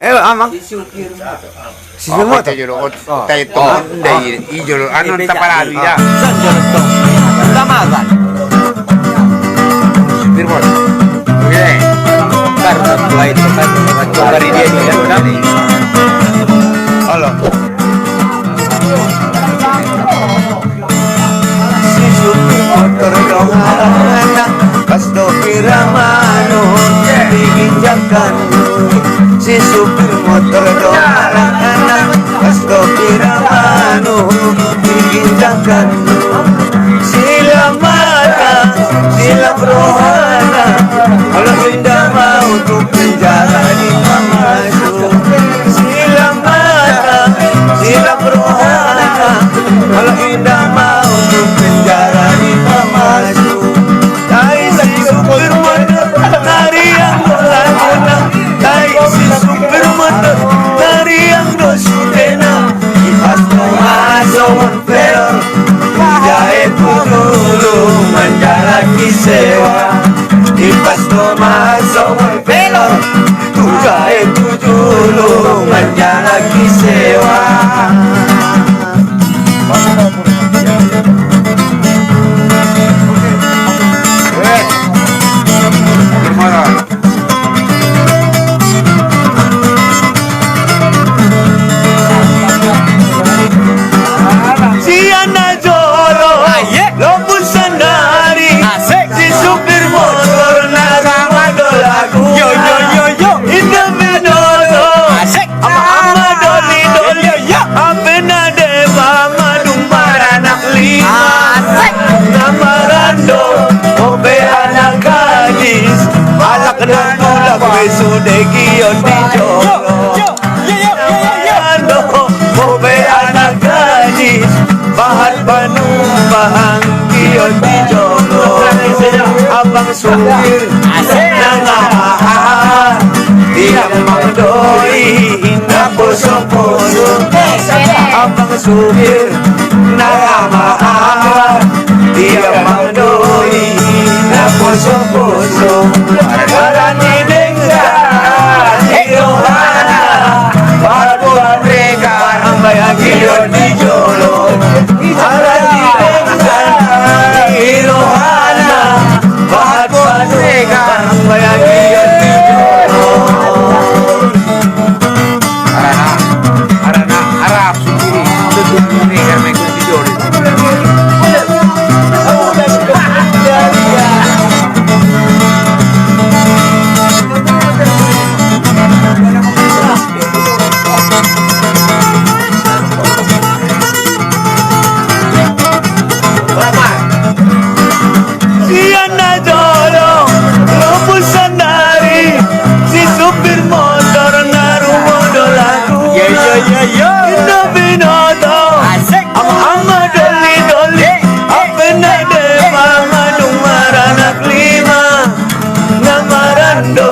Amang. Si mo to. Tayo to. Dahil ijolo. Ano tapalado ya? Saan dyan ito? Tamagan. Supir mo. Okay. Karena dua itu kan dari dia Halo. si supir motor dong anak pas do piramanu diginjakan si supir motor dong anak pas do piramanu diginjakan sila mata sila brohana kalau tidak mau tuh penjara di masuk sila mata sila brohana kalau tidak mau tuh penjara di masuk tai si supir motor nari yang dolan tai si supir motor nari yang dosudena pas masuk pero jahit dulu menjalani sewa di pasto masuk belor tuja itu dulu menjalani sewa Siana Jolo Lombus Sandari si supir motor naramado lagu yo Indah Benodo ama doli apena deva madumaranak lima namarando obe anak gadis alak na tulak besudegi yon di jolo obe anak gadis bahan panumpang kiyon di jolo abang supir nangahaan diam magdoi na poso-poso abang supir nangahaan diam magdoi na poso-poso marani denggan hirohana bago mereka ang bayagiyon di jolo marani denggan hirohana bago mereka ang bayagiyon di jolo Harana harap sendiri. Ini karena ikut di jolo. Siana Jolo Lombus Sandari si supir motor narumodo lagu Indah Benodo ama doli apena deva madumaranak lima namarando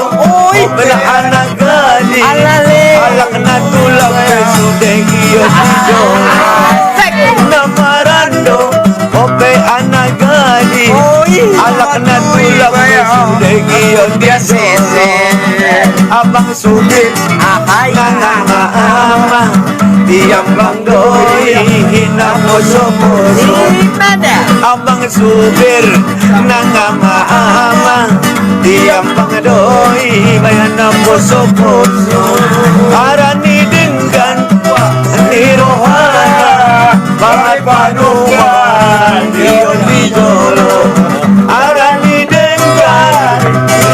opena anak gadis alak na tulak besudegi yo jolo namarando ope anak gadis alak na tulak besudegi yo sese abang supir nangangaama diam bangdoi hina poso-poso abang supir nangangaama diam bangdoi bayana poso-poso arani denggan nirohana bahat panuman diyon di jolo arani denggan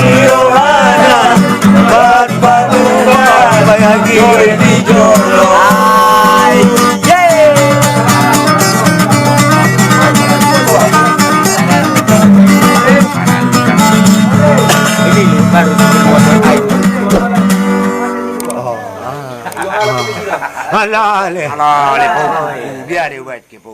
nirohana bahat panuman bayagiyon di jolo ini baru halale Halo, lepo. Biar buat kepo.